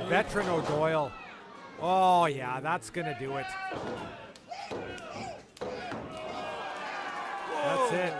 Veteran O'Doyle. Oh yeah, that's gonna do it. That's it.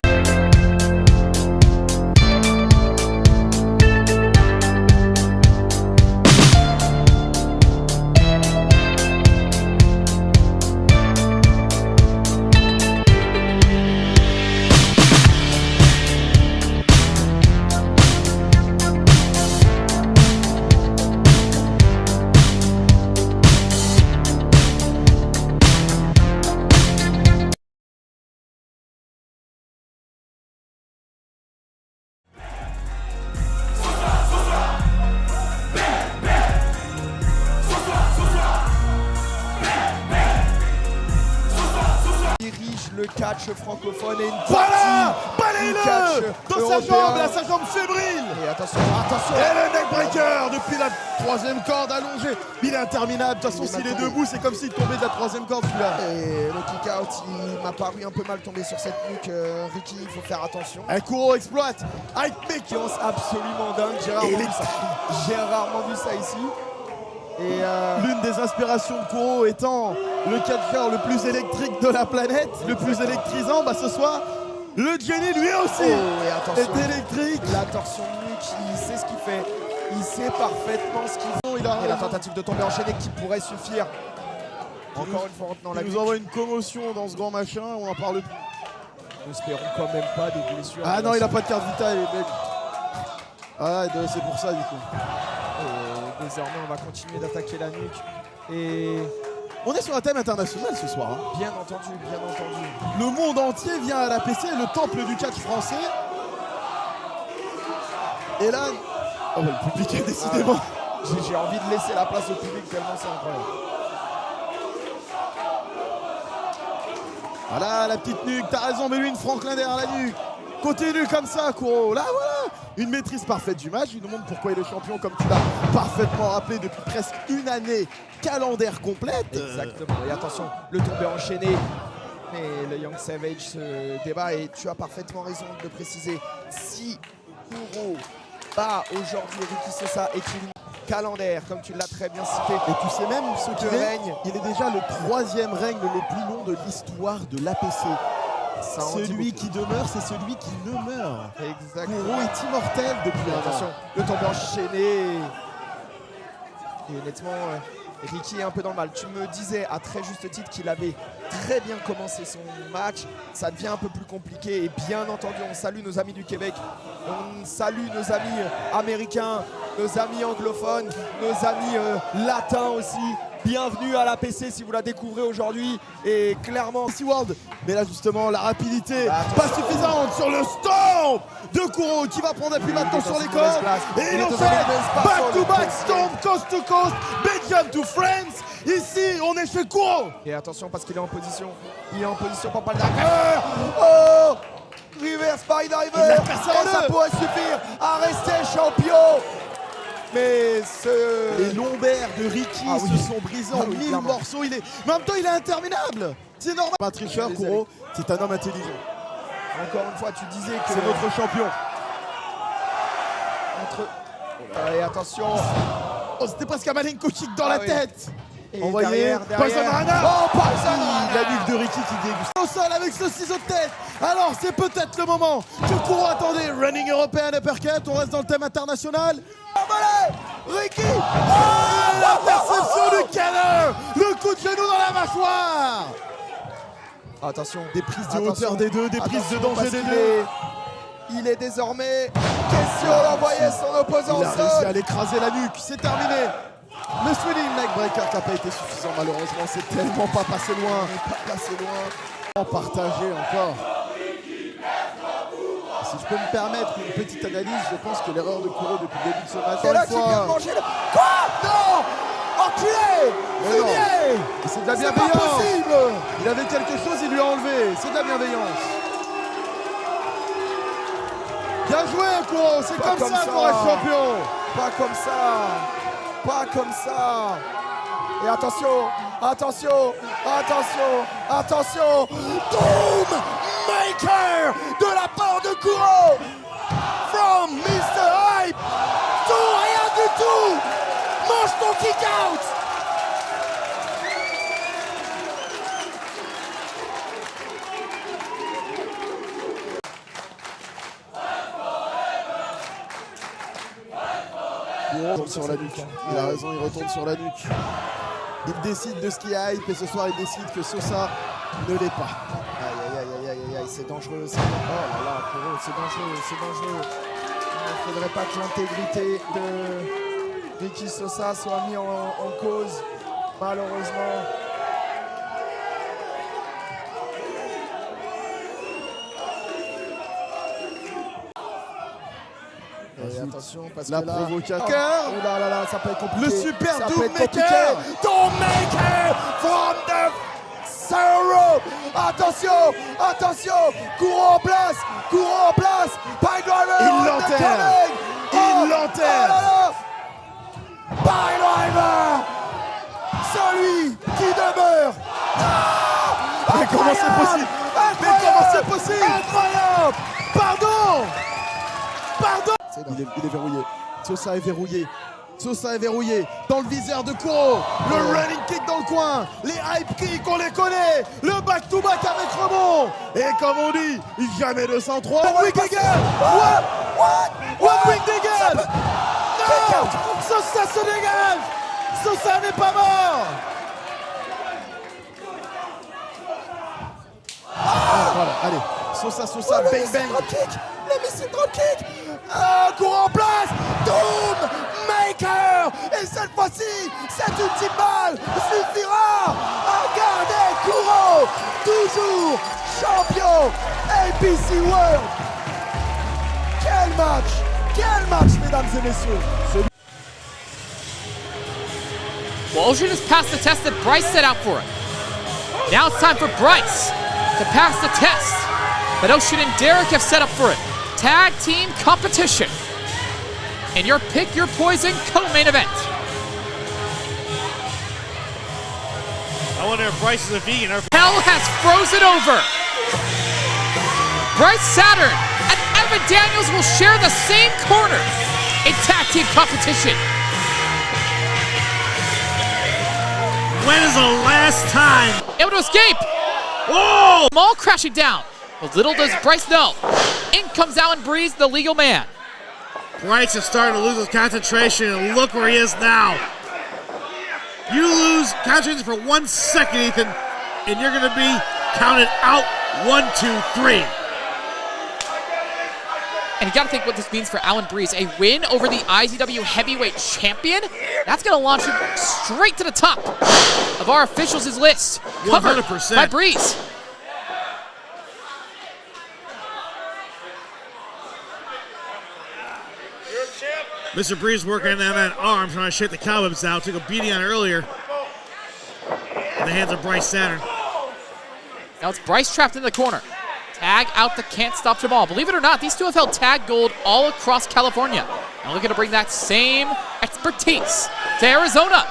Le catch francophone et une partie du catch dans sa jambe fébrile. Et attention. Et le neckbreaker depuis la troisième corde allongée. Il est interminable. De toute façon, s'il est debout, c'est comme s'il tombait de la troisième corde celui-là. Et le kick-out, il m'a paru un peu mal tombé sur cette nuque. Ricky, il faut faire attention. Et Kuro exploite. Séquence absolument dingue. J'ai rarement vu ça ici. Et l'une des inspirations de Kuro étant le catcheur le plus électrique de la planète, le plus électrisant, ce soir, le Jenny lui aussi est électrique. La torsion de nuque, il sait ce qu'il fait, il sait parfaitement ce qu'il fait. Et la tentative de tomber enchaînée qui pourrait suffire. Encore une fois, en tenant la nuque. Il nous envoie une commotion dans ce grand machin, on en parle plus. Nous espérons quand même pas des blessures. Ah non, il a pas de carte vitale, mec. Ah, c'est pour ça du coup. Et désormais, on va continuer d'attaquer la nuque. Et on est sur un thème international ce soir. Bien entendu, bien entendu. Le monde entier vient à l'APC, le temple du catch français. Et là, le public est décidément. J'ai envie de laisser la place au public tellement c'est incroyable. Voilà la petite nuque, t'as raison, mais lui une Franklin derrière la nuque. Continue comme ça, Kuro. Là, voilà. Une maîtrise parfaite du match. Il nous montre pourquoi il est champion, comme tu l'as parfaitement rappelé, depuis presque une année calendaire complète. Exactement. Et attention, le tombé enchaîné. Mais le Young Savage se débat et tu as parfaitement raison de le préciser. Si Kuro bat aujourd'hui Ricky Sosa et qu'il calendaire, comme tu l'as très bien cité. Et tu sais même ce qui règne. Il est déjà le 3e règne le plus long de l'histoire de l'APC. Celui qui demeure, c'est celui qui ne meurt. Exactement. Kuro est immortel depuis attention, le tombé enchaîné. Et honnêtement, Ricky est un peu dans le mal. Tu me disais à très juste titre qu'il avait très bien commencé son match. Ça devient un peu plus compliqué. Et bien entendu, on salue nos amis du Québec. On salue nos amis américains, nos amis anglophones, nos amis latins aussi. Bienvenue à l'APC si vous la découvrez aujourd'hui. Et clairement, SeaWorld. Mais là justement, la rapidité pas suffisante sur le stomp de Kuro qui va prendre appui maintenant sur les cordes. Et il enchaîne back-to-back stomp, coast to coast, Belgium to France. Ici, on est chez Kuro. Et attention parce qu'il est en position. Il est en position pour pas le diver. Oh, reverse by diver. Et ça pourrait suffire à rester champion. Mais les lombaires de Ricky se sont brisés en 1000 morceaux. Mais en même temps, il est interminable. C'est normal. Pas un tricheur, Kuro. C'est un homme intelligent. Encore une fois, tu disais que c'est notre champion. Et attention. Oh, c'était presque un Malenko kick dans la tête. Et envoyé derrière. Oh, la nuque de Ricky qui déguste. Au sol avec ce ciseau de tête. Alors, c'est peut-être le moment que Kuro attendait. Running European Uppercut. On reste dans le thème international. Ricky. L'interception du Canedo. Le coup de genou dans la mâchoire. Attention. Des prises de hauteur des deux, des prises de danger des deux. Il est désormais question d'envoyer son opposant au sol. Il a réussi à l'écraser la nuque. C'est terminé. Le swinging neckbreaker qui n'a pas été suffisant malheureusement. C'est tellement pas passé loin. En partagé encore. Si je peux me permettre une petite analyse, je pense que l'erreur de Kuro depuis le début de ce match. Et là, tu viens de manger le... Quoi? Non! Enculé! Fumier! C'est de la bienveillance! C'est pas possible! Il avait quelque chose, il lui a enlevé. C'est de la bienveillance. Bien joué, Kuro! C'est comme ça qu'on reste champion! Pas comme ça! Pas comme ça! Et attention! Attention! Attention! Attention! Doom Maker de la part de Kuro! From Mr. Hype to rien du tout! Manche Baston kick out. Il retourne sur la nuque. Il a raison, il retourne sur la nuque. Il décide de ce qui est hype et ce soir il décide que Sosa ne l'est pas. Aïe, c'est dangereux. Oh là là, frérot, c'est dangereux. Il ne faudrait pas que l'intégrité de Ricky Sosa soit mise en cause, malheureusement. Et attention, parce la que là, provocateur. Oh là là, ça peut être compliqué. Le super ça peut Dullnig. être compliqué. Dullnig from the zero. Attention, courant en place. Pile driver. Il l'enterre. Oh là là. Pile driver. Celui qui demeure. Mais comment c'est possible? Incroyable. Pardon. Il est verrouillé. Sosa est verrouillé. Dans le viseur de Kuro. Le running kick dans le coin. Les hype kicks, on les connaît. Le back-to-back avec rebond. Et comme on dit, jamais 203. One wing d'égal. One wing d'égal. Non. Sosa se dégage. Sosa n'est pas mort. Voilà, allez. Sosa, bang. Le missile dropkick. Courant en place. Dullnig. Et cette fois-ci, cette ultime balle suffira à garder Kuro. Toujours champion APC World. Quel match, mesdames et messieurs. Well, Ocean has passed the test that Bryce set out for him. Now it's time for Bryce to pass the test that Ocean and Derek have set up for him. Tag team competition. In your Pick Your Poison co-main event. I wonder if Bryce is a vegan or... Hell has frozen over. Bryce Saturn and Evan Daniels will share the same corner in tag team competition. When is the last time? Able to escape. Oh! Maul crashing down. But little does Bryce know. In comes Alan Breeze, the legal man. Bryce is starting to lose his concentration, and look where he is now. You lose concentration for 1 second, Ethan, and you're going to be counted out. 1, 2, 3. And you got to think what this means for Alan Breeze. A win over the IZW heavyweight champion. That's going to launch him straight to the top of our officials' list. Covered 100%. by Breeze. Mr. Breeze working on that arm, trying to shake the cobwebs out. Took a beating on it earlier. In the hands of Bryce Saturn. Now it's Bryce trapped in the corner. Tag out the Can't Stop Jamal. Believe it or not, these two have held tag gold all across California. And looking to bring that same expertise to Arizona.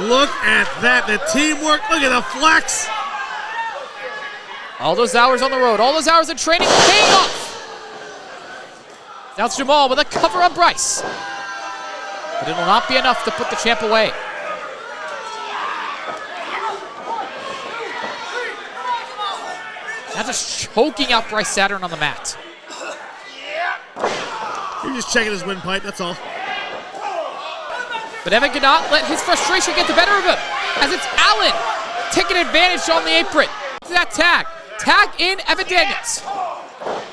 Look at that, the teamwork. Look at the flex. All those hours on the road, all those hours of training paying off. Now it's Jamal with a cover on Bryce. But it will not be enough to put the champ away. Now just choking out Bryce Saturn on the mat. He's just checking his windpipe, that's all. But Evan cannot let his frustration get the better of him, as it's Allen taking advantage on the apron. That tag. Tag in Evan Daniels.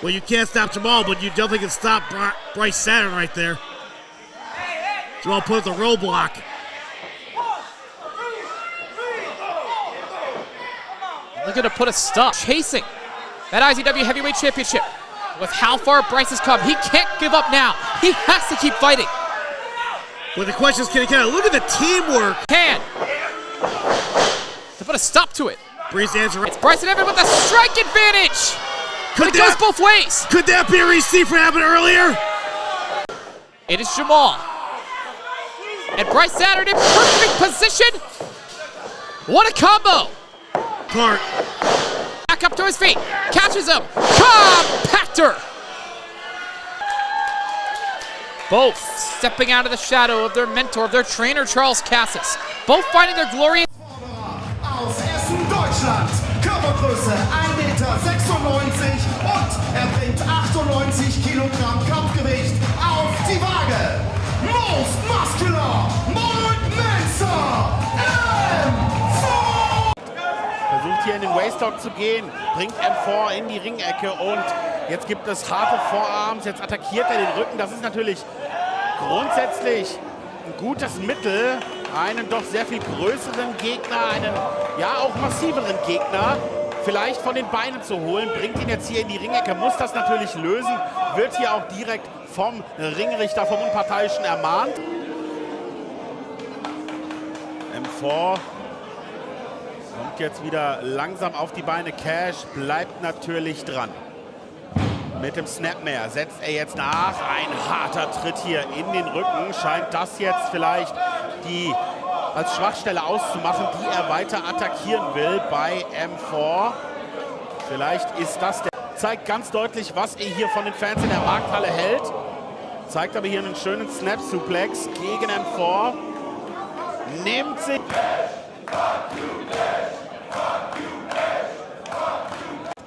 Well, you can't stop Jamal, but you definitely can stop Bryce Saturn right there. Jamal put up the roadblock. Looking to put a stop. Chasing that IZW Heavyweight Championship. With how far Bryce has come, he can't give up now. He has to keep fighting. Well, the question is, can he look at the teamwork? Can. To put a stop to it. Breeze answer. It's Bryce and Evan with a strike advantage. But it goes both ways. Could that be a receipt for happening earlier? It is Jamal. And Bryce Saturn in perfect position. What a combo. Clark. Back up to his feet. Catches him. Compactor. Both stepping out of the shadow of their mentor, of their trainer, Charles Cassis. Both finding their glory. Aus Essen, Deutschland. Körpergröße 1,96 Meter und er bringt 98 Kilogramm Kampfgewicht auf die Waage. Most muscular, Mark Manson, M4! Versucht hier in den Waistlock zu gehen, bringt M4 in die Ringecke und jetzt gibt es harte Vorarms, jetzt attackiert er den Rücken. Das ist natürlich grundsätzlich ein gutes Mittel, einen doch sehr viel größeren Gegner, einen ja auch massiveren Gegner vielleicht von den Beinen zu holen. Bringt ihn jetzt hier in die Ringecke, muss das natürlich lösen, wird hier auch direkt vom Ringrichter, vom Unparteiischen ermahnt. M4 kommt jetzt wieder langsam auf die Beine. Cash bleibt natürlich dran. Mit dem Snapmare setzt er jetzt nach. Ein harter Tritt hier in den Rücken. Scheint das jetzt vielleicht als Schwachstelle auszumachen, die er weiter attackieren will bei M4. Vielleicht ist das der... Zeigt ganz deutlich, was er hier von den Fans in der Markthalle hält. Zeigt aber hier einen schönen Snap-Suplex gegen M4. Nimmt sich...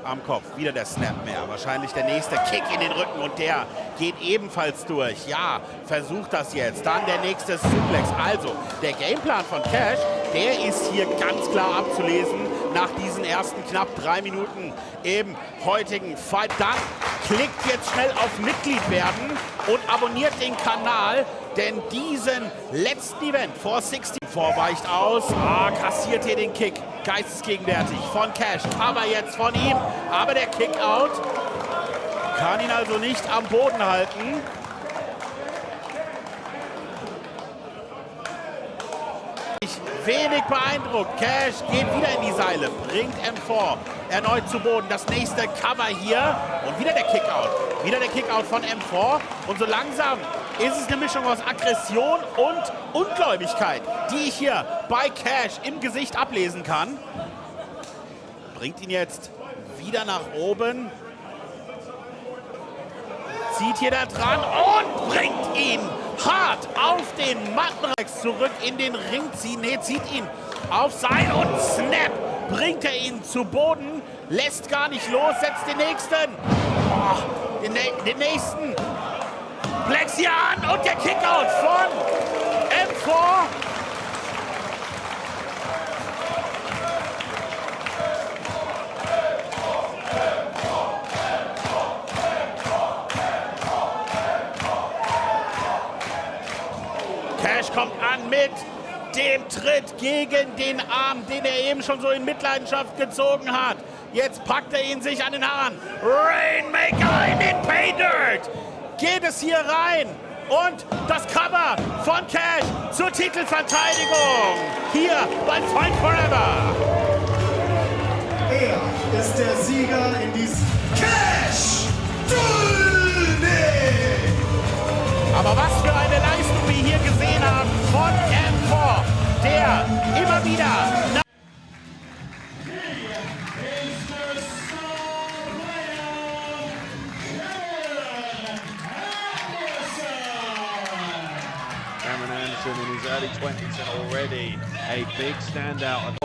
Am Kopf, wieder der Snapmare, wahrscheinlich der nächste Kick in den Rücken und der geht ebenfalls durch. Ja, versucht das jetzt, dann der nächste Suplex. Also, der Gameplan von Cash, der ist hier ganz klar abzulesen nach diesen ersten knapp 3 Minuten im heutigen Fight. Dann klickt jetzt schnell auf Mitglied werden und abonniert den Kanal, denn diesen letzten Event vor 60 weicht aus, kassiert hier den Kick. Geistesgegenwärtig von Cash, aber jetzt von ihm, aber der Kickout kann ihn also nicht am Boden halten. Wenig beeindruckt, Cash geht wieder in die Seile, bringt M4 erneut zu Boden, das nächste Cover hier und wieder der Kickout von M4 und so langsam ist es eine Mischung aus Aggression und Ungläubigkeit, die ich hier bei Cash im Gesicht ablesen kann. Bringt ihn jetzt wieder nach oben. Zieht hier da dran und bringt ihn hart auf den Mattenrex zurück in den Ring ziehen. Nee, zieht ihn auf Seil und Snap bringt er ihn zu Boden. Lässt gar nicht los, setzt den nächsten. Den nächsten. Plex hier an und der Kickout von M4. Cash kommt an mit dem Tritt gegen den Arm, den er eben schon so in Mitleidenschaft gezogen hat. Jetzt packt er ihn sich an den Haaren. Rainmaker in den Pay Dirt. Geht es hier rein und das Cover von Cash zur Titelverteidigung hier bei Fight Forever. Er ist der Sieger in diesem Cash Dullnig. Aber was für eine Leistung wir hier gesehen haben von M4, der immer wieder... In his early 20s and already a big standout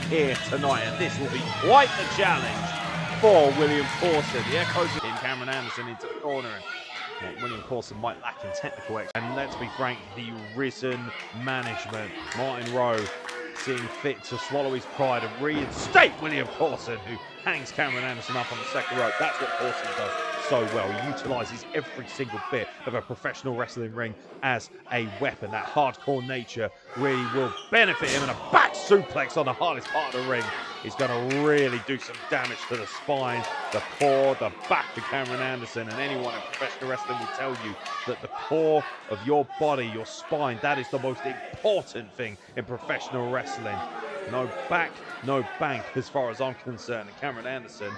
here tonight, and this will be quite the challenge for William Corson. The echoes in Cameron Anderson into the corner, and William Corson might lack in technical excellence. And let's be frank, the risen management, Martin Rowe, seeing fit to swallow his pride and reinstate William Corson, who hangs Cameron Anderson up on the second rope. That's what Corson does so well. He utilises every single bit of a professional wrestling ring as a weapon. That hardcore nature really will benefit him, and a back suplex on the hardest part of the ring is going to really do some damage to the spine, the core, the back of Cameron Anderson. And anyone in professional wrestling will tell you that the core of your body, your spine, that is the most important thing in professional wrestling. No back, no bank as far as I'm concerned. And Cameron Anderson,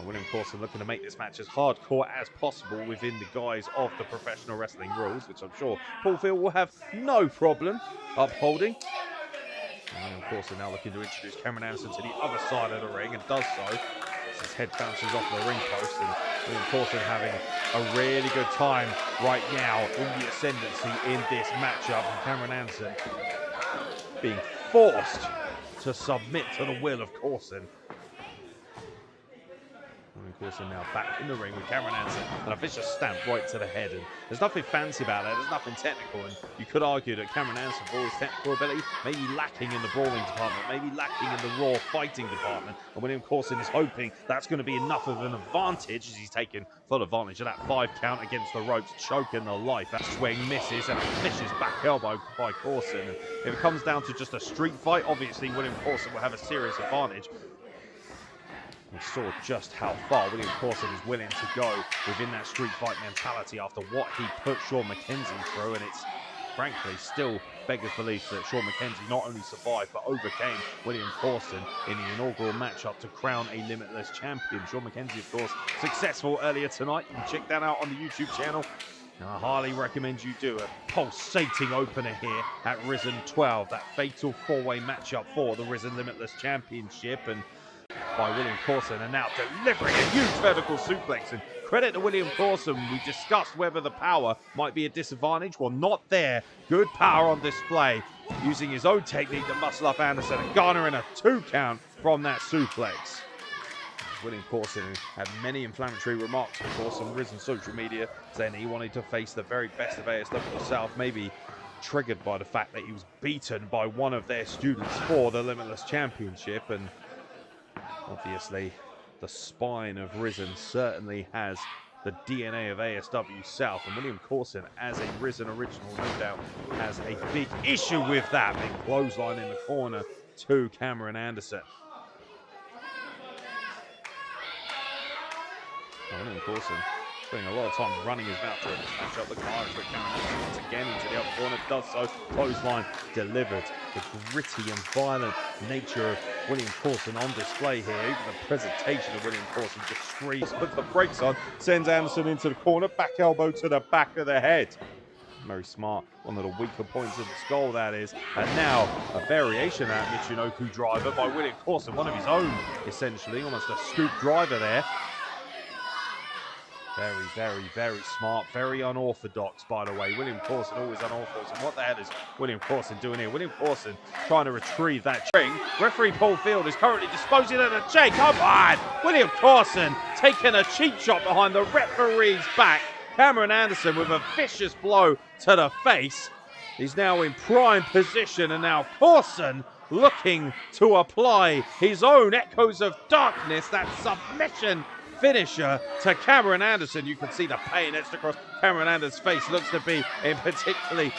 William Corson, looking to make this match as hardcore as possible within the guise of the professional wrestling rules, which I'm sure Paul Field will have no problem upholding. William Corson now looking to introduce Cameron Anderson to the other side of the ring, and does so as his head bounces off the ring post, and William Corson having a really good time right now in the ascendancy in this matchup. And Cameron Anderson being forced to submit to the will of Corson. And Corson now back in the ring with Cameron Anderson, and a vicious stamp right to the head. And there's nothing fancy about that, there's nothing technical, and you could argue that Cameron Anderson, for all his technical ability, may be lacking in the brawling department, maybe lacking in the raw fighting department, and William Corson is hoping that's going to be enough of an advantage as he's taken full advantage of that 5 count against the ropes, choking the life. That swing misses, and a vicious back elbow by Corson. And if it comes down to just a street fight, obviously William Corson will have a serious advantage. We saw just how far William Corson is willing to go within that street fight mentality after what he put Sean McKenzie through, and it's frankly still beggars belief that Sean McKenzie not only survived but overcame William Corson in the inaugural matchup to crown a Limitless champion. Sean McKenzie, of course, successful earlier tonight. You can check that out on the YouTube channel. Now, I highly recommend you do a pulsating opener here at Risen 12, that fatal 4-way matchup for the Risen Limitless Championship. And by William Corson, and now delivering a huge vertical suplex. And credit to William Corson, we discussed whether the power might be a disadvantage. Well, not there. Good power on display, using his own technique to muscle up Anderson and garnering a 2 count from that suplex. William Corson had many inflammatory remarks, of course, on Risen social media, saying he wanted to face the very best of ASW South, maybe triggered by the fact that he was beaten by one of their students for the Limitless Championship. And obviously, the spine of Risen certainly has the DNA of ASW South, and William Corson, as a Risen original, no doubt, has a big issue with that. Big clothesline in the corner to Cameron Anderson. William Corson spending a lot of time running his mouth during this matchup. Looking hard for Cameron Anderson once again into the upper corner, does so. Clothesline delivered. The gritty and violent nature of William Corson on display here. Even the presentation of William Corson just screams. Puts the brakes on, sends Anderson into the corner, back elbow to the back of the head. Very smart, one of the weaker points of the skull, that is. And now a variation of that Michinoku driver by William Corson, one of his own, essentially, almost a scoop driver there. Very, very, very smart, very unorthodox, by the way. William Corson always unorthodox. And what the hell is William Corson doing here? William Corson trying to retrieve that ring. Referee Paul Field is currently disposing of the chain. Come on! William Corson taking a cheap shot behind the referee's back. Cameron Anderson with a vicious blow to the face. He's now in prime position, and now Corson looking to apply his own Echoes of Darkness, that submission finisher to Cameron Anderson. You can see the pain etched across Cameron Anderson's face. Looks to be in particularly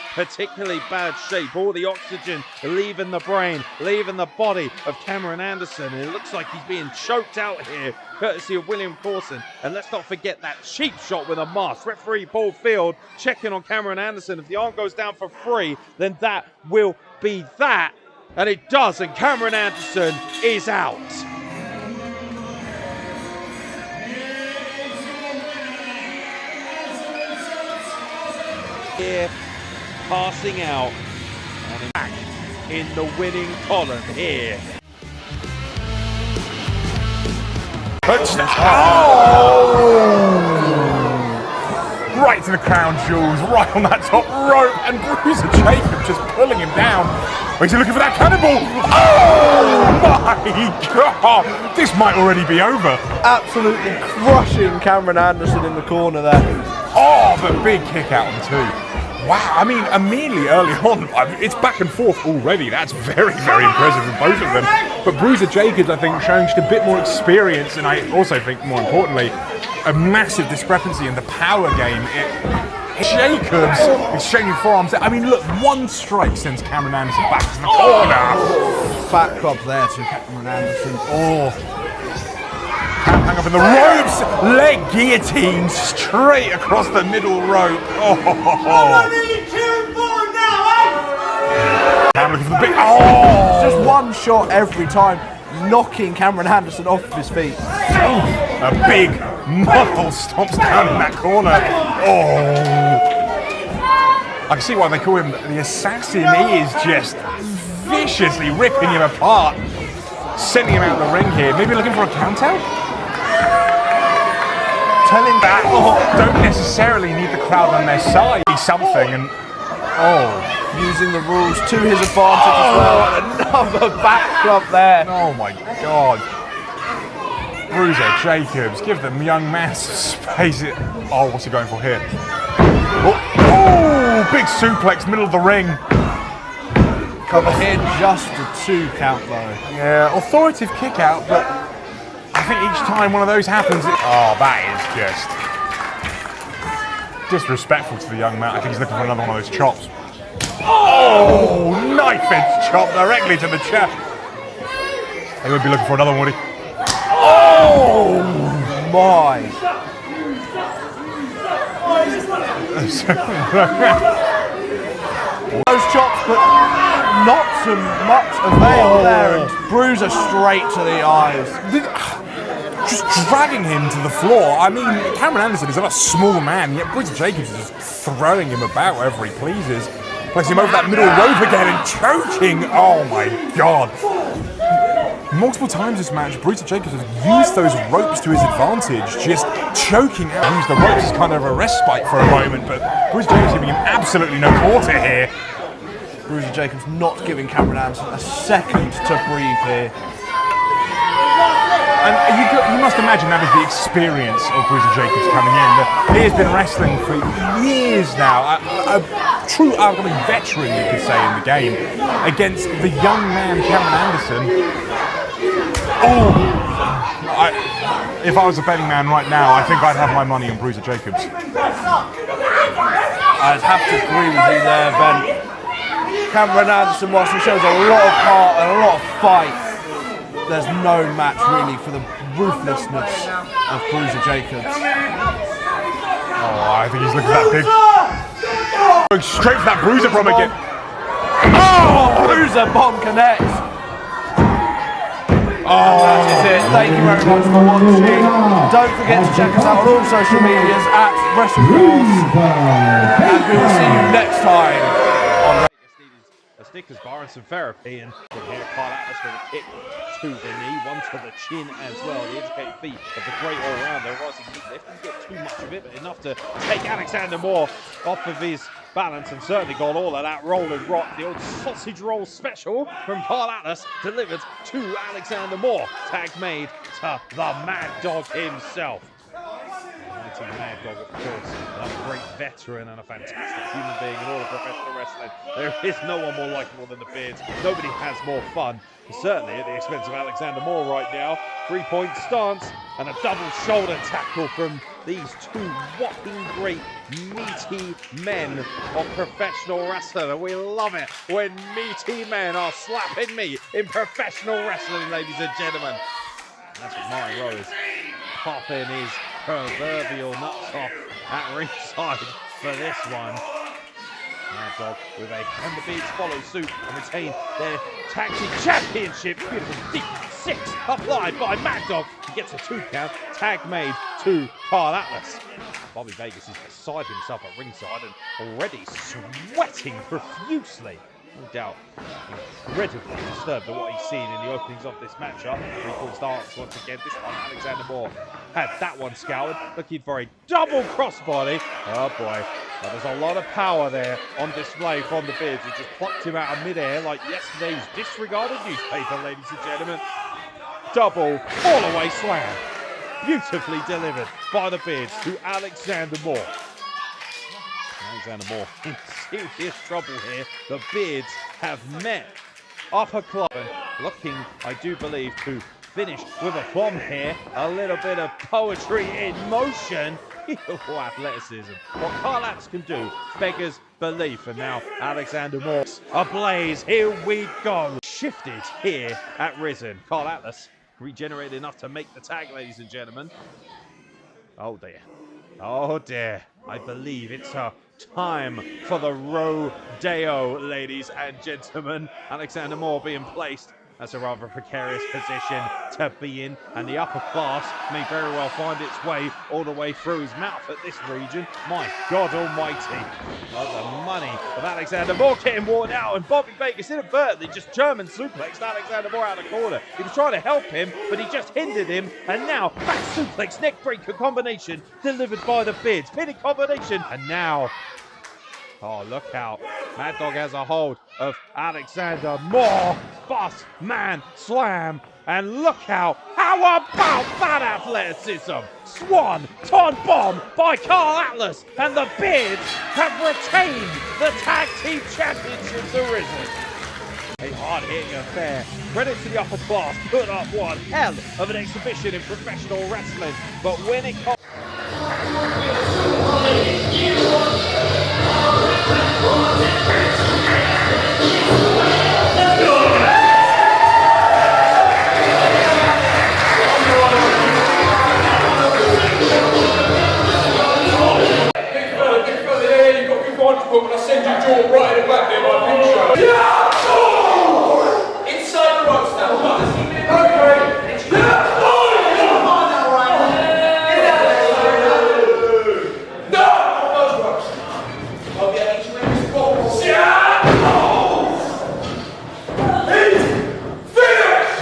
bad shape. All the oxygen leaving the brain, leaving the body of Cameron Anderson. And it looks like he's being choked out here, courtesy of William Corson. And let's not forget that cheap shot with a mask. Referee Paul Field checking on Cameron Anderson. If the arm goes down for free, then that will be that. And it does, and Cameron Anderson is out. Here, passing out, and back in the winning column here. Right to the crown jewels, right on that top rope, and Bruiser Jacob just pulling him down. He's looking for that cannonball. Oh my God! This might already be over. Absolutely crushing Cameron Anderson in the corner there. Oh, but big kick out on 2. Wow, I mean, immediately early on, it's back and forth already. That's very, very impressive from both of them. But Bruiser Jacobs, I think, showing just a bit more experience, and I also think, more importantly, a massive discrepancy in the power game. Jacobs is shaking forearms. I mean, look, one strike sends Cameron Anderson back to the corner. Back club there to Cameron Anderson. Oh. Can't hang up in the ropes. Leg guillotine straight across the middle rope. Cam looking for the big. Oh! Just one shot every time, knocking Cameron Anderson off of his feet. Oh, a big muscle stomps down in that corner. Oh! I can see why they call him the assassin. He is just viciously ripping him apart, sending him out of the ring here. Maybe looking for a count out? telling that don't necessarily need the crowd on their side. Something and using the rules to his advantage as well. And another back club there. Oh my God. Bruiser Jacobs, give the young man some space. What's he going for here? Oh, big suplex, middle of the ring. Cover here, just a 2 count though. Yeah, authoritative kick out, but I think each time one of those happens, that is just disrespectful to the young man. I think he's looking for another one of those chops. Oh, knife edge chop directly to the chest. He would be looking for another one, would he? Oh my! Those chops, but not so much avail there. And Bruiser straight to the eyes. Just dragging him to the floor. I mean, Cameron Anderson is not a small man, yet Bruiser Jacobs is just throwing him about wherever he pleases. Placing him over that middle rope again and choking. Oh my God. Multiple times this match, Bruiser Jacobs has used those ropes to his advantage, just choking out. Used the ropes as kind of a respite for a moment, but Bruiser Jacobs giving him absolutely no quarter here. Bruiser Jacobs not giving Cameron Anderson a second to breathe here. And you must imagine that is the experience of Bruiser Jacobs coming in. He has been wrestling for years now, a true veteran, you could say, in the game, against the young man Cameron Anderson. If I was a betting man right now, I think I'd have my money on Bruiser Jacobs. I'd have to agree with you there, Ben. Cameron Anderson, whilst he shows a lot of heart and a lot of fight, there's no match really for the ruthlessness of Bruiser Jacobs. I think he's looking at that big. Going straight for that Bruiser bomb again. Bruiser bomb connects. That is it. Thank you very much for watching. Don't forget to check us out on all social medias at WrestleForce. And we will see you next time on a Snickers bar and some therapy, and here Carl Atlas with a kick to the knee, one to the chin as well. The educated feet of the great all-rounder, rising knee lift. Didn't get too much of it, but enough to take Alexander Moore off of his balance, and certainly got all of that rolling rock. The old sausage roll special from Carl Atlas delivered to Alexander Moore. Tag made to the Mad Dog himself. Mighty Mad Dog, of course, a great veteran and a fantastic human being in all of professional wrestling. There is no one more likable than the Beards. Nobody has more fun, certainly at the expense of Alexander Moore right now. 3-point stance and a double shoulder tackle from these two whopping great meaty men of professional wrestling. And we love it when meaty men are slapping meat in professional wrestling, ladies and gentlemen. And that's what Mario is popping his proverbial nuts off at ringside for this one. Mad Dog with and the Beards follow suit and retain their tag team championship. Beautiful deep 6 applied by Mad Dog. He gets a 2 count. Tag made to Carl Atlas. Bobby Vegas is beside himself at ringside and already sweating profusely. No doubt incredibly disturbed at what he's seen in the openings of this matchup. 3-point stance once again. This time Alexander Moore had that one scoured, looking for a double crossbody. Oh boy, but there's a lot of power there on display from the Beards, who just plucked him out of midair like yesterday's disregarded newspaper, ladies and gentlemen. Double all-away slam, beautifully delivered by the Beards to Alexander Moore. Alexander Moore in serious trouble here. The Beards have met Upper Club and looking, I do believe, to finish with a bomb here. A little bit of poetry in motion. Oh, athleticism. What Carl Atlas can do beggars belief. And now Alexander Moore ablaze. Here we go. Shifted here at Risen. Carl Atlas regenerated enough to make the tag, ladies and gentlemen. Oh dear. Oh dear. I believe it's time for the Rodeo, ladies and gentlemen. Alexander Moore being placed That's a rather precarious position to be in, and the upper class may very well find its way all the way through his mouth at this region. My God almighty. The money of Alexander Moore getting worn out, and Bobby Vegas inadvertently just German suplexed Alexander Moore out of the corner. He was trying to help him, but he just hindered him, and now back suplex, neck breaker combination delivered by the Bids. Pinning combination, and now, oh, look out. Mad Dog has a hold of Alexander Moore. Boss man slam. And look out. How about that athleticism? Swan Ton Bomb by Carl Atlas. And the Bids have retained the Tag Team Championships arisen. A hard-hitting affair. Credit to the upper class. Put up one hell of an exhibition in professional wrestling. But when it comes... When I send your jaw right in the back there, my picture. Yeah! Oh! Inside the ropes now. Let's keep it okay. Yeah! Oh! Come on now, Ryan. Get out of there. No! On those ropes. I'll be able to win this ball. Yeah! Oh! He's finished!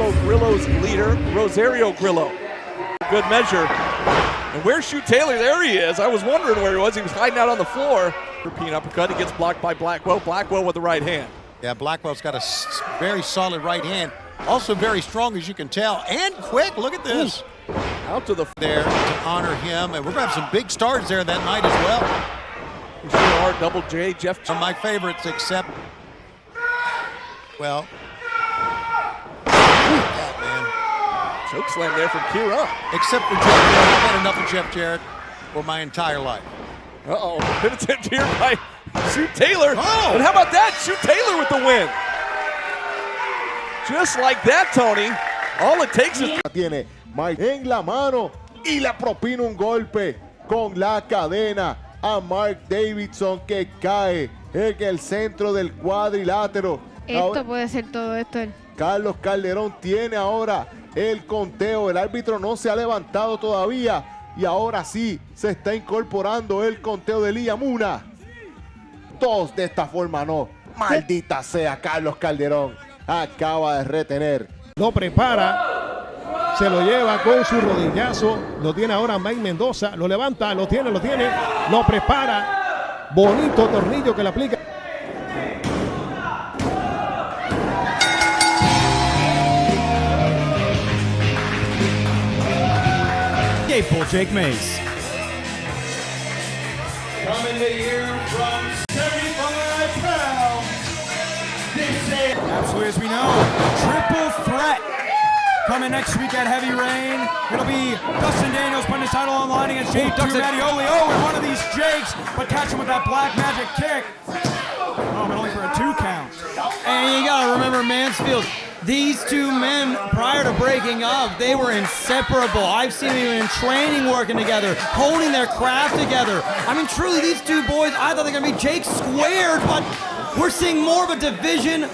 Apollo Grillo's leader, Rosario Grillo. Good measure. And where's Shoot Taylor? There he is. I was wondering where he was. He was hiding out on the floor. European uppercut. He gets blocked by Blackwell. Blackwell with the right hand. Yeah, Blackwell's got a very solid right hand. Also very strong, as you can tell, and quick. Look at this. Out to the there to honor him, and we're going to have some big stars there that night as well. We sure are. Double J, Jeff. Some of my favorites, except, well, choke slam there from Kira. Except for Jeff Jarrett. I've had enough of Jeff Jarrett for my entire life. Uh-oh. Pivot attempt here by Shoot Taylor. Oh! And how about that? Shoot Taylor with the win. Just like that, Tony. All it takes is... Tiene Mike en la mano y le propina un golpe con la cadena a Mark Davidson, que cae en el centro del cuadrilátero. Esto puede ser todo esto. Carlos Calderón tiene ahora el conteo. El árbitro no se ha levantado todavía y ahora sí se está incorporando el conteo de Liam. Una, dos, de esta forma no. Maldita sea, Carlos Calderón acaba de retener. Lo prepara, se lo lleva con su rodillazo, lo tiene ahora Mike Mendoza, lo levanta, lo tiene, lo prepara, bonito tornillo que le aplica. Pull Jake Mays. Coming to you from 75 pounds. Absolutely, as we know, triple threat coming next week at Heavy Rain. It'll be Dustin Daniels putting his title on the line against Jake Mattioli. Oh, and one of these Jakes, but catch him with that black magic kick. Oh, but only for a 2 count. And you gotta remember, Mansfield, these two men, prior to breaking up, they were inseparable. I've seen them even in training working together, honing their craft together. I mean, truly, these two boys, I thought they were going to be Jake squared, but we're seeing more of a division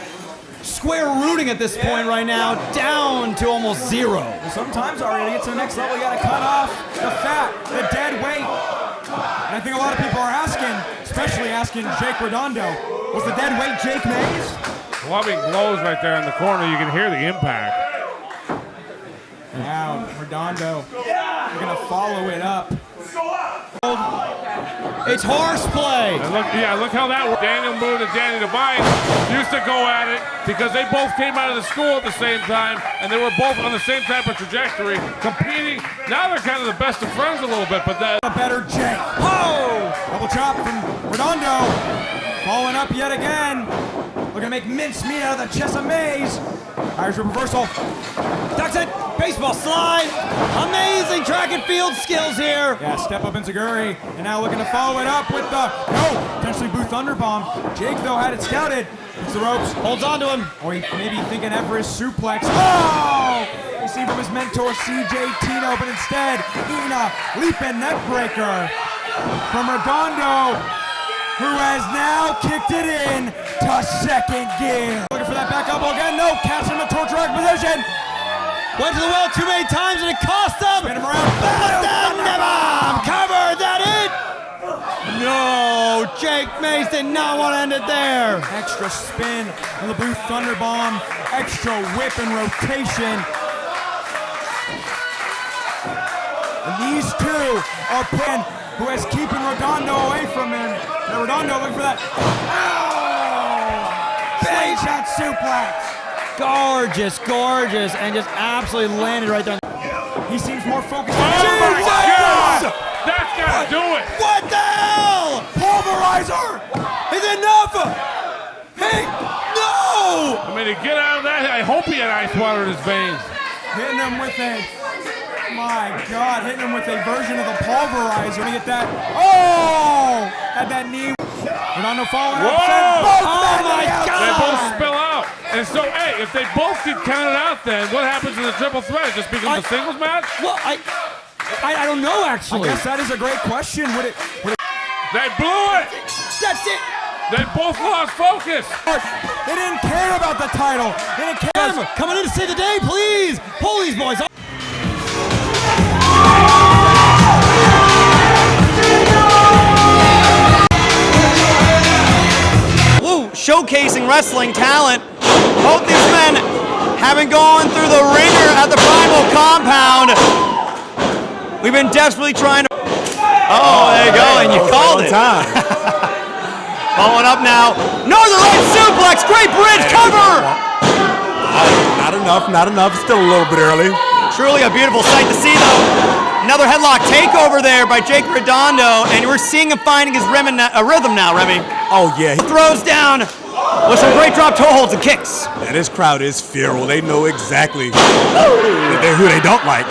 square rooting at this point right now, down to almost 0. Sometimes already to get to the next level, you got to cut off the fat, the dead weight. And I think a lot of people are asking, especially asking Jake Redondo, was the dead weight Jake Mays? Loving blows right there in the corner. You can hear the impact. Now, Redondo, we're going to follow it up. It's horseplay. Look how that worked. Daniel Moon and Danny Devine used to go at it because they both came out of the school at the same time, and they were both on the same type of trajectory, competing. Now they're kind of the best of friends a little bit, but that... A better Jake. Oh! Double chop from Redondo. Following up yet again. Looking to make mincemeat out of the chest of Mays. Irish reversal. Ducks it. Baseball slide. Amazing track and field skills here. Yeah, step up Enziguri. And now looking to follow it up with the, potentially Boo Thunderbomb. Jake, though, had it scouted. Hits the ropes. Holds on to him. Or he maybe thinking Everest suplex. Oh! We see from his mentor, CJ Tino, but instead, Ina leaping neck breaker from Redondo, who has now kicked it in to second gear. Looking for that back elbow again. No, catching him in a torture rack position. Went to the well too many times and it cost them. Spin him around. Thunderbomb cover. That it? No, Jake Mays did not want to end it there. Extra spin on the Blue Thunderbomb. Extra whip and rotation. And these two are putting who is keeping Redondo away from him. Now Redondo looking for that. Oh! Big shot suplex. Gorgeous, and just absolutely landed right there. He seems more focused. Oh my God! That's gotta do it. What the hell? Pulverizer is enough. Hey, no! I mean, to get out of that, I hope he had ice water in his veins. Hitting him with a. My God, hitting him with a version of the pulverizer. Gonna get that. Oh! Had that knee. Redondo following up. Oh my God! They both spill out. And so, hey, if they both get counted out, then what happens in the triple threat? It just becomes a singles match? Well, I don't know, actually. I guess that is a great question. Would it? They blew it. That's it. They both lost focus. They didn't care about the title. They didn't care. Coming in to save the day, please. Pull these boys off. Showcasing wrestling talent. Both these men have been going through the ringer at the Primal compound. We've been desperately trying to... Oh, there you go, and you called it. Following up now. Northern Light suplex, great bridge cover! Not enough. Still a little bit early. Truly a beautiful sight to see, though. Another headlock takeover there by Jake Redondo, and we're seeing him finding his rhythm now, Remy. Oh, yeah. He throws down with some great drop toe holds and kicks. Yeah, this crowd is feral. They know exactly who they don't like.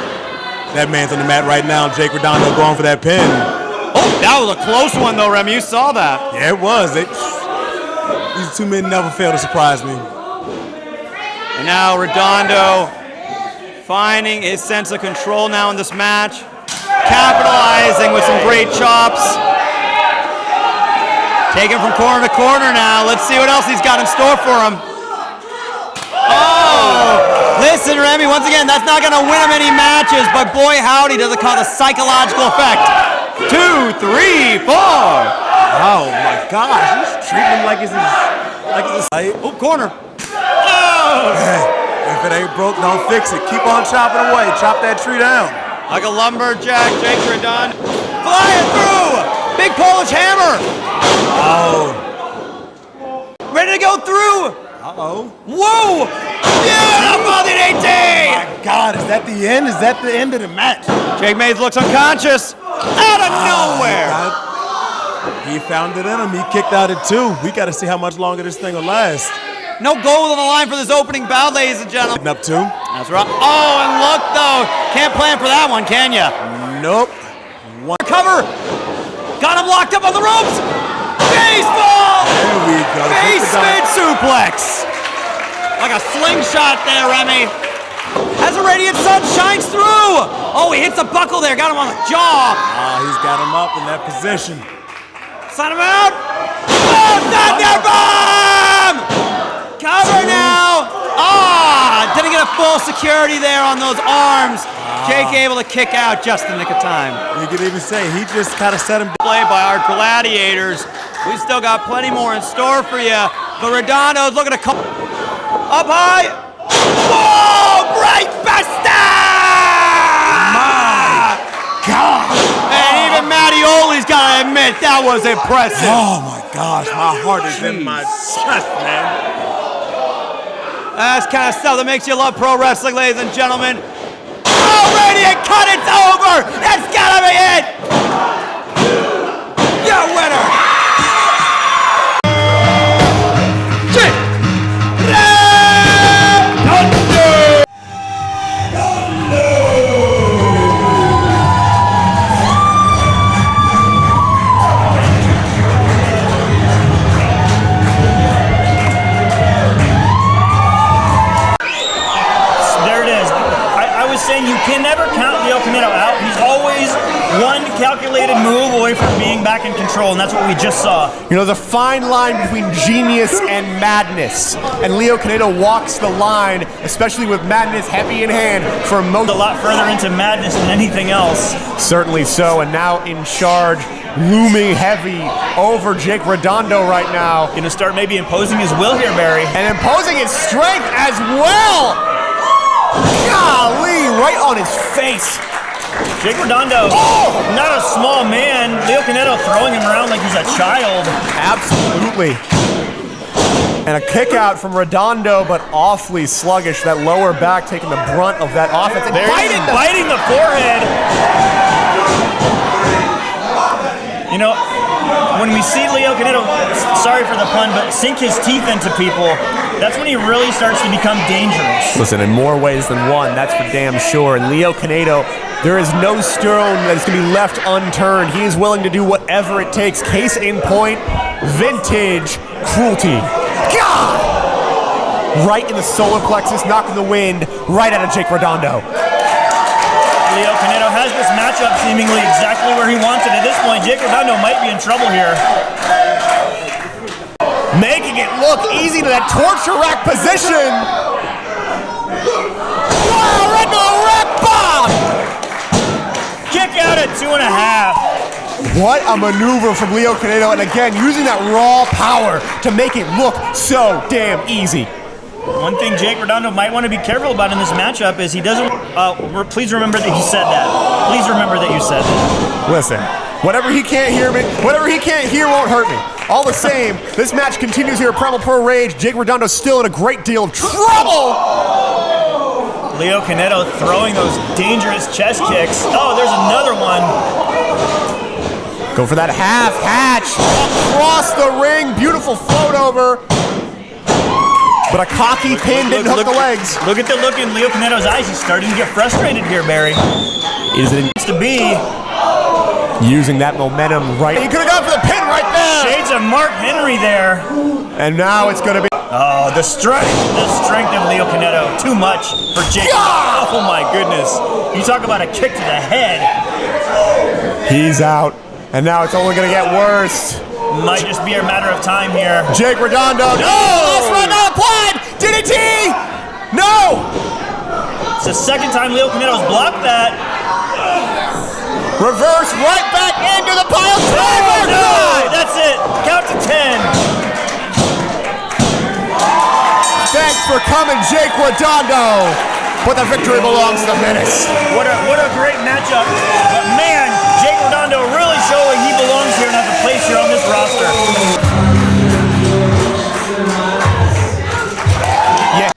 That man's on the mat right now. Jake Redondo going for that pin. Oh, that was a close one, though, Remy. You saw that. Yeah, it was. These two men never fail to surprise me. And now Redondo finding his sense of control now in this match. Capitalizing with some great chops. Taking from corner to corner now. Let's see what else he's got in store for him. Oh! Listen, Remy, once again, that's not going to win him any matches, but boy, howdy, does it cause a psychological effect. 2, 3, 4. Oh, my gosh. He's treating him like it's his... Oh, corner. Hey, if it ain't broke, don't fix it. Keep on chopping away. Chop that tree down. Like a lumberjack, Jake Redondo. Flying through! Big Polish hammer! Oh. Ready to go through! Uh-oh. Whoa! Beautiful DDT! My God, is that the end? Is that the end of the match? Jake Mays looks unconscious. Out of nowhere! He found it in him. He kicked out at 2. We got to see how much longer this thing will last. No gold on the line for this opening bout, ladies and gentlemen. Up 2. That's right. Oh, and look, though. Can't plan for that one, can ya? Nope. Cover. Got him locked up on the ropes. Baseball! There we go. Basement suplex. Like a slingshot there, Remy. As a radiant sun shines through. Oh, he hits the buckle there. Got him on the jaw. He's got him up in that position. Send him out. Oh, Thunderbomb! Cover now. Didn't get a full security there on those arms. Jake able to kick out just in the nick of time. You could even say he just kind of set him. Play by our gladiators. We still got plenty more in store for you. But Redondo's looking to come up high. Whoa! Bright Buster! My God! And even Mattioli's got to admit that was impressive. Oh my gosh, my heart is in my chest, man. That's kind of stuff that makes you love pro wrestling, ladies and gentlemen. Oh, Radiant cut, it's over! That's gotta be it! Your winner! Saying you can never count Leo Canedo out. He's always one calculated move away from being back in control, and that's what we just saw. You know, there's a fine line between genius and madness, and Leo Canedo walks the line, especially with madness heavy in hand for most. A lot further into madness than anything else. Certainly so, and now in charge, looming heavy over Jake Redondo right now. Gonna start maybe imposing his will here, Barry. And imposing his strength as well! Golly, right on his face. Jake Redondo, not a small man. Leo Canedo throwing him around like he's a child. Absolutely. And a kick out from Redondo, but awfully sluggish. That lower back taking the brunt of that offense. And biting the forehead. You know, when we see Leo Canedo, sorry for the pun, but sink his teeth into people, that's when he really starts to become dangerous. Listen, in more ways than one, that's for damn sure. And Leo Canedo, there is no stone that is going to be left unturned. He is willing to do whatever it takes. Case in point, vintage cruelty. God! Right in the solar plexus, knocking the wind right out of Jake Redondo. Leo Canedo has this matchup seemingly exactly where he wants it. At this point, Jake Redondo might be in trouble here. Making it look easy to that torture rack position. Wow, right to the rack bomb! Kick out at 2.5. What a maneuver from Leo Canedo, and again, using that raw power to make it look so damn easy. One thing Jake Redondo might want to be careful about in this matchup is he doesn't. Please remember that you said that. Please remember that you said that. Listen, whatever he can't hear me, whatever he can't hear won't hurt me. All the same, this match continues here at Primal Pro Rage. Jake Redondo's still in a great deal of trouble. Leo Canedo throwing those dangerous chest kicks. Oh, there's another one. Go for that half hatch across the ring. Beautiful float over. But a cocky pin didn't hook the legs. Look at the look in Leo Canedo's eyes. He's starting to get frustrated here, Barry. Is it to be using that momentum right? He could have gone for the pin right there. Shades of Mark Henry there. And now it's going to be. Oh, the strength of Leo Canedo. Too much for Jake. Oh my goodness. You talk about a kick to the head. He's out. And now it's only going to get worse. Might just be a matter of time here. Jake Redondo. No! Last run not applied! DDT! No! It's the second time Leo Canedo's blocked that. Reverse right back into the pile. Oh, no! That's it. Count to 10. Thanks for coming, Jake Redondo. But the victory belongs to Menace. What a great matchup. But man, Jake Redondo really showing he belongs here and has a place here on this roster. Yeah.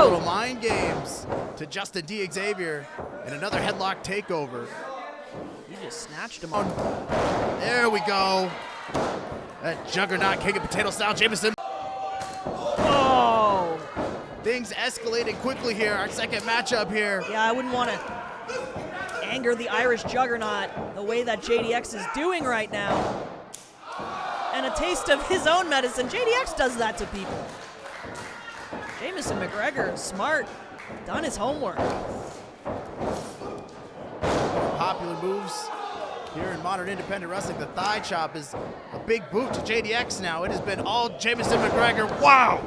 Little mind games to Justin D. Xavier and another headlock takeover. He just snatched him on. There we go. That juggernaut kick of potato style. Jameson. Oh! Things escalating quickly here. Our second matchup here. Yeah, I wouldn't want to anger the Irish juggernaut the way that JDX is doing right now. And a taste of his own medicine. JDX does that to people. Jameson Jamison McGregor, smart, done his homework. Popular moves here in modern independent wrestling. The thigh chop is a big boot to JDX now. It has been all Jamison McGregor. Wow!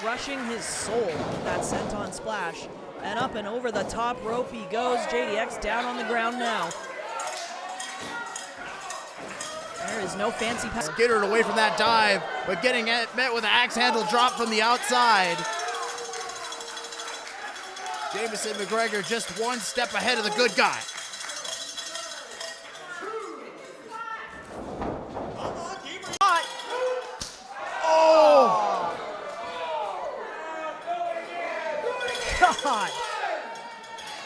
Rushing his soul, that senton splash. And up and over the top rope he goes. JDX down on the ground now. There is no fancy pass. Skittered away from that dive, but getting met with an axe handle drop from the outside. Jamison McGregor just one step ahead of the good guy. Oh! God!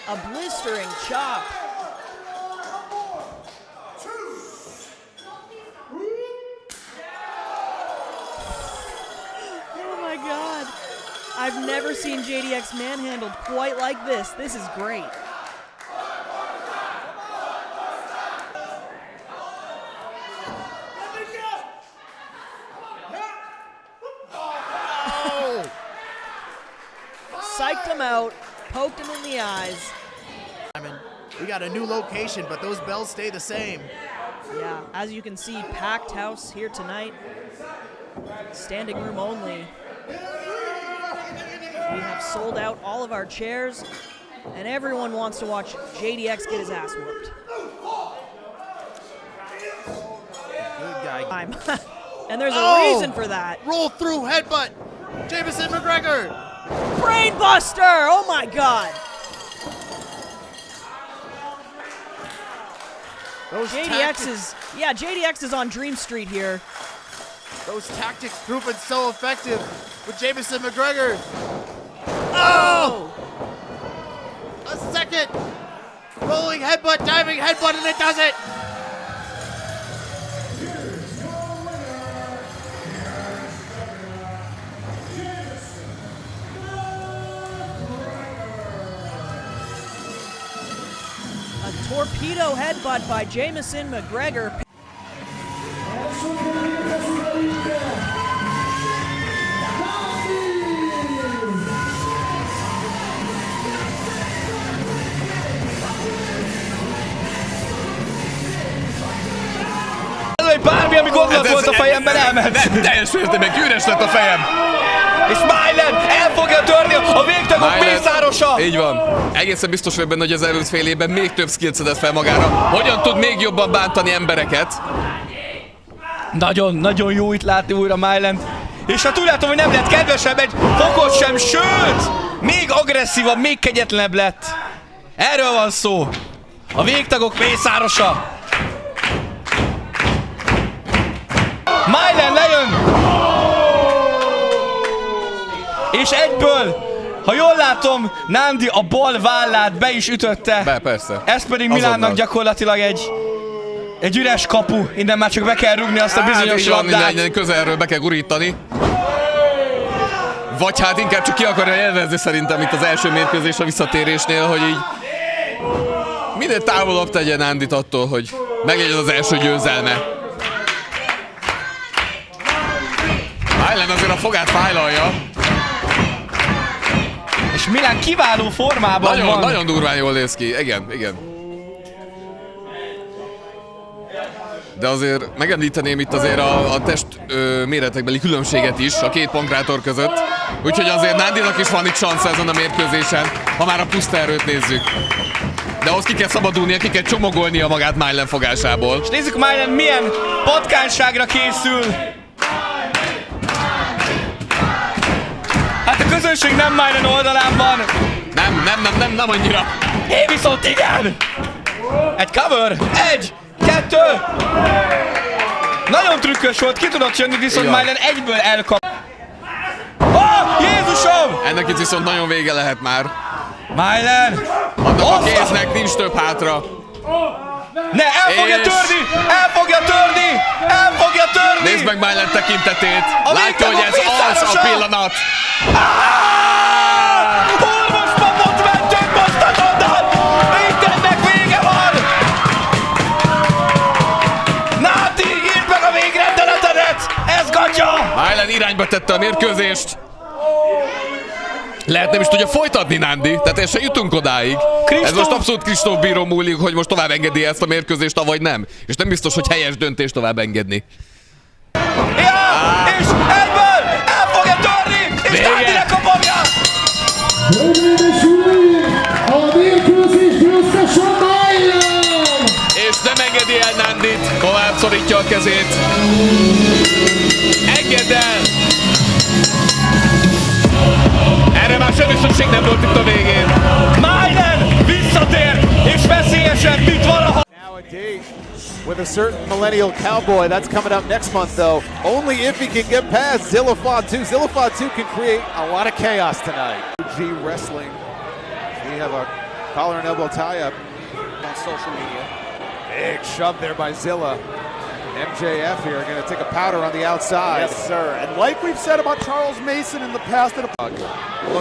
A blistering chop. Oh my God. I've never seen JDX manhandled quite like this. This is great. Oh! Psyched him out, poked him in the eyes. We got a new location, but those bells stay the same. Yeah, as you can see, packed house here tonight. Standing room only. We have sold out all of our chairs, and everyone wants to watch JDX get his ass whooped. Good guy. And there's a reason for that. Roll through headbutt. Jamison McGregor. Brainbuster! Oh my God. Those JDX is on Dream Street here. Those tactics proven so effective with Jamison McGregor. Oh! A second. Rolling headbutt, diving headbutt, and it does it. A torpedo headbutt by Jamison McGregor. Bármi, ami gondolat volt a fejemben, elment. Teljes mértékben üres lett a fejem. És Mylan el fogja törni a végtagok mészárosa. Így van. Egészen biztos vagyok benne, hogy az előző fél évben még több skillt szedett fel magára. Hogyan tud még jobban bántani embereket? Nagyon jó itt látni újra Mylan. És hát úgy látom, hogy nem lett kedvesebb egy fokot sem, sőt, még agresszívabb, még kegyetlenebb lett. Erről van szó. A végtagok mészárosa. Mylan lejön! És egyből, ha jól látom, Nandi a bal vállát be is ütötte. Be, persze. Ez pedig Milánnak gyakorlatilag egy üres kapu. Innen már csak be kell rúgni azt a bizonyos labdát. Innen közelről be kell gurítani. Vagy hát inkább csak ki akarja élvezni szerintem itt az első mérkőzés a visszatérésnél, hogy így minél távolabb tegye Nandit attól, hogy meglegyen az első győzelme. Mylan azért a fogát fájlalja. És Milán kiváló formában van. Nagyon durván jól néz ki, igen. De azért megemlíteném itt azért a test méretekbeli különbséget is a két pankrátor között. Úgyhogy azért Nandinak is van itt szansa ezen a mérkőzésen, ha már a puszta erőt nézzük. De ahhoz ki kell szabadulnia, ki kell csomagolnia magát Mylan fogásából. És nézzük Mylan milyen patkányságra készül. Hát a közönség nem Mylan oldalán van. Nem annyira. Én viszont igen. Egy cover. 1, 2. Nagyon trükkös volt, ki tudott jönni, viszont Mylan egyből elkap. Oh, Jézusom! Ennek itt viszont nagyon vége lehet már. Mylan! Annak a kéznek nincs több hátra. Ne, el fogja törni! Nézd meg Mylan tekintetét. Látja, hogy ez az a pillanat. Orvospapot mentünk most a Dondon! Mindennek vége van! Náti, írd meg a végrendeletedet! Ez gatya! Mylan irányba tette a mérkőzést. Lehet nem is tudja folytatni Nandi, tehát el se jutunk odáig. Ez most abszolút Kristóf bíró múlik, hogy most tovább engedi ezt a mérkőzést, avagy nem. És nem biztos, hogy helyes döntés tovább engedni. Ja! És egyből el fogja törni! És Nandi lekapogja! És nem engedi el Nandit, tovább szorítja a kezét. Engedd el! Erre már semmi szükség nem volt itt a végén. Mylan visszatér, és veszélyesebb, mint valaha. Nowadays, with a certain millennial cowboy, that's coming up next month though. Only if he can get past Zilla Fatu. Zilla Fatu can create a lot of chaos tonight. G Wrestling. We have a collar and elbow tie-up on social media. Big shove there by Zilla. MJF here going to take a powder on the outside. Yes, sir. And like we've said about Charles Mason in the past, look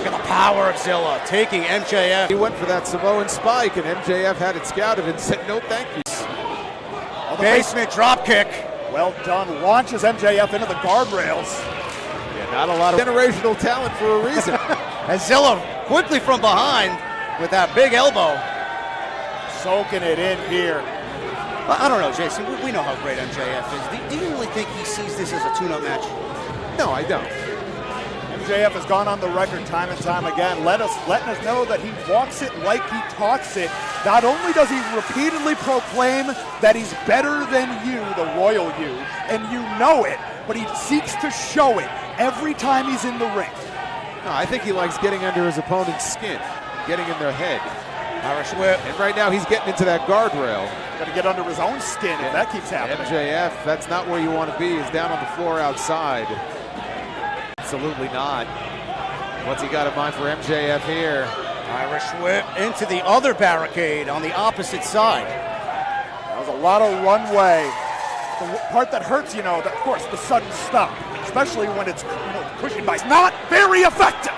at the power of Zilla taking MJF. He went for that Samoan spike, and MJF had it scouted and said no thank you. Basement drop kick. Well done. Launches MJF into the guardrails. Yeah, not a lot of generational talent for a reason. And Zilla quickly from behind with that big elbow. Soaking it in here. I don't know, Jason. We know how great MJF is. Do you really think he sees this as a tune-up match? No, I don't. MJF has gone on the record time and time again, letting us know that he walks it like he talks it. Not only does he repeatedly proclaim that he's better than you, the royal you, and you know it, but he seeks to show it every time he's in the ring. No, I think he likes getting under his opponent's skin, getting in their head. Irish whip. And right now he's getting into that guardrail. Got to get under his own skin if that keeps happening. MJF, that's not where you want to be. He's down on the floor outside. Absolutely not. What's he got in mind for MJF here? Irish whip into the other barricade on the opposite side. That was a lot of runway. The part that hurts, you know, of course, the sudden stop, especially when it's pushing by. It's not very effective.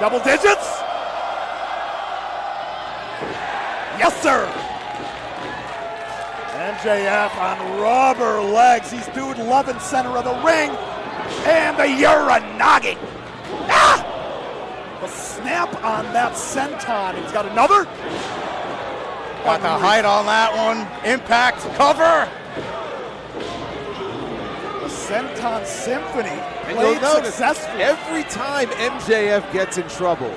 Double digits? Yes, sir. MJF on rubber legs. He's dude loving center of the ring. And the Uranagi. Ah! The snap on that senton. He's got another. Got the height on that one. Impact cover. The senton symphony. And you'll played notice successfully. every time MJF gets in trouble,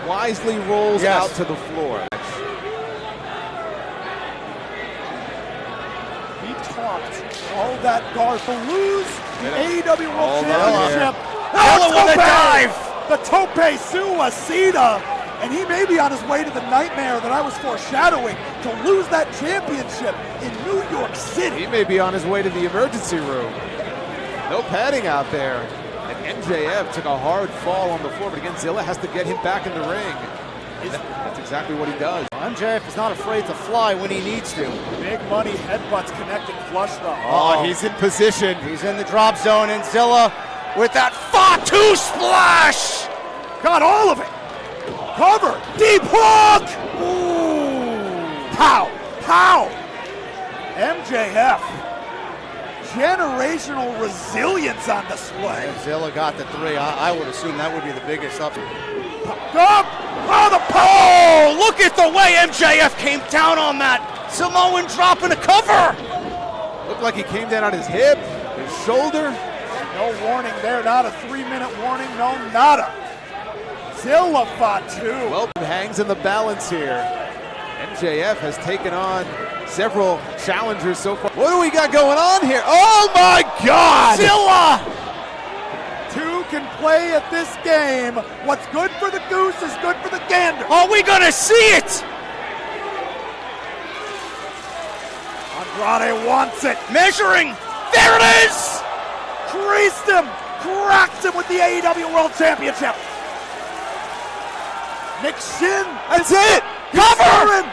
wisely rolls out to the floor. He talked all that guard to lose the AEW World Championship. With a dive. The tope suicida. And he may be on his way to the nightmare that I was foreshadowing to lose that championship in New York City. He may be on his way to the emergency room. No padding out there. And MJF took a hard fall on the floor, but again, Zilla has to get him back in the ring. That's exactly what he does. MJF is not afraid to fly when he needs to. Big money headbutts connecting flush though. Oh, he's in position. He's in the drop zone, and Zilla with that Fatu splash. Got all of it. Cover. Deep hook. Ooh. Pow. Pow. MJF. Generational resilience on display. If Zilla got the three, I would assume that would be the biggest up. Up! Oh, the Oh, look at the way MJF came down on that Samoan drop in the cover. Looked like he came down on his hip, his shoulder. No warning there, not a 3-minute warning, no nada. Zilla Fatu. Well, hangs in the balance here. MJF has taken on several challengers so far. What do we got going on here? Oh my God! Zilla! Two can play at this game. What's good for the goose is good for the gander. Are we gonna see it? Andrade wants it. Measuring. There it is! Creased him. Cracked him with the AEW World Championship. Nick Shin. That's it. Cover him.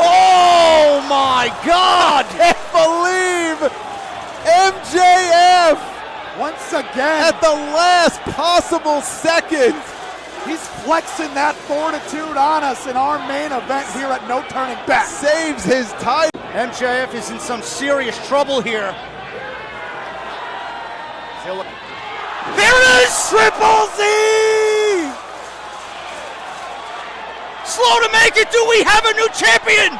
Oh my God! I can't believe MJF once again at the last possible second He's flexing that fortitude on us in our main event here at No Turning Back. Saves his title. MJF is in some serious trouble here. There it is! Triple Z! Slow to make it. Do we have a new champion?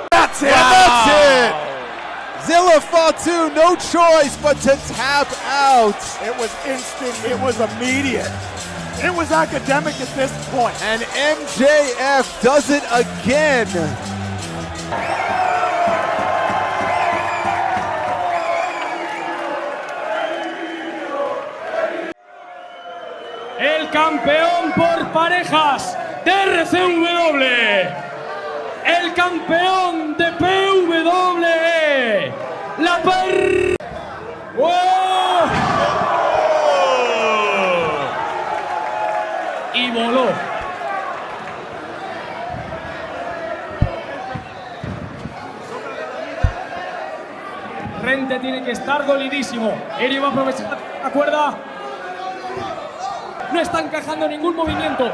That's it. Wow. That's it. Zilla Fatu, no choice but to tap out. It was instant. It was immediate. It was academic at this point. And MJF does it again. El campeón por parejas de RCW. El campeón de PWE. La ¡Oh! Y voló. Rente tiene que estar dolidísimo. Eri va a aprovechar la cuerda. No está encajando ningún movimiento.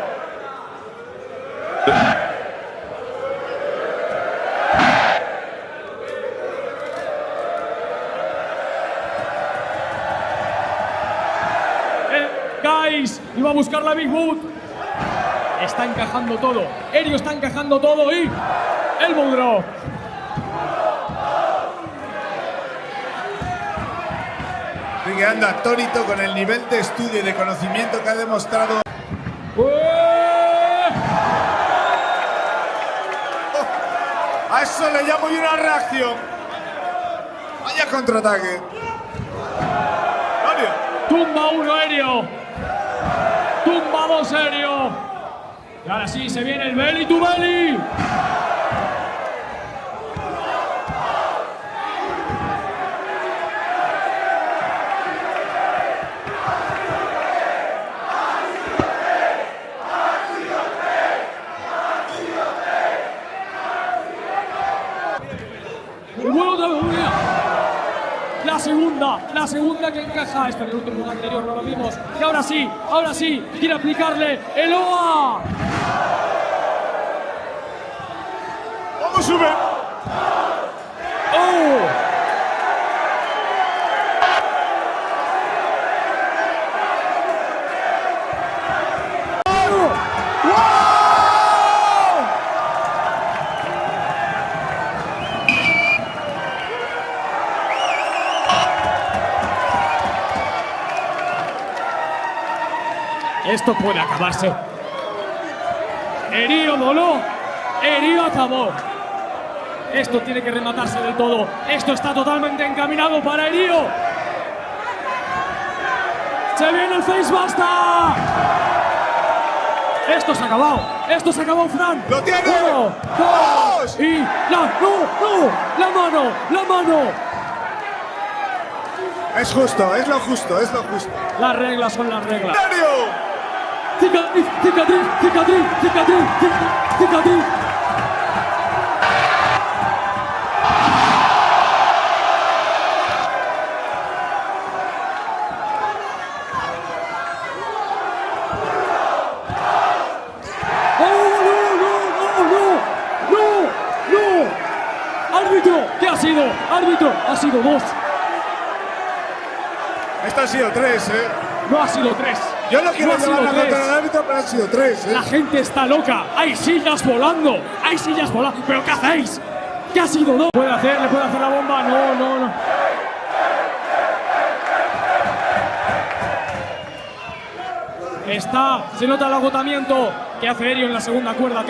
Guys, iba a buscar la Big Boot. Está encajando todo. Erio está encajando todo y el drop. Sigue anda atónito con el nivel de estudio y de conocimiento que ha demostrado. A eso le llamo yo una reacción. Vaya contraataque. Tumba uno Erio. Tumba dos Erio. Y ahora sí, se viene el belly to belly. La segunda que encaja. Este en el último anterior no lo vimos. Y ahora sí, quiere aplicarle el OA. ¿Cómo sube? ¡Oh! Esto puede acabarse. Erio voló. Erio acabó. Esto tiene que rematarse del todo. Esto está totalmente encaminado para Erio. Se viene el facebuster. Esto se ha acabado. Esto se ha acabado, Fran. ¡Lo tiene! 1, 2 y la mano. Es justo, es lo justo. Las reglas son las reglas. ¡Erio! Cicatriz. ¡No! ¡Árbitro! ¿Qué ha sido? ¡Árbitro! Ha sido 2. Esto ha sido 3, No ha sido 3. Yo no quiero llevarla contra el árbitro, pero han sido 3. La gente está loca. Hay sillas volando. ¿Pero qué hacéis? ¿Qué ha sido 2? ¿Le puede hacer la bomba? No. Se nota el agotamiento. ¿Qué hace Erio en la segunda cuerda?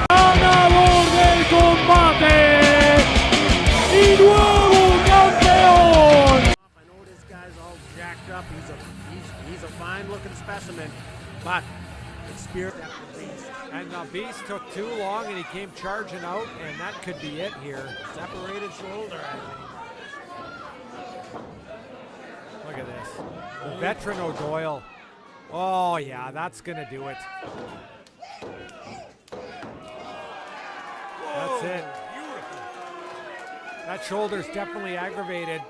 ¡Ganador del combate! specimen, but experience. And the Beast took too long and he came charging out, and that could be it here. Separated shoulder, I think. Look at this. The veteran O'Doyle. Oh, yeah, that's going to do it. That's it. That shoulder's definitely aggravated.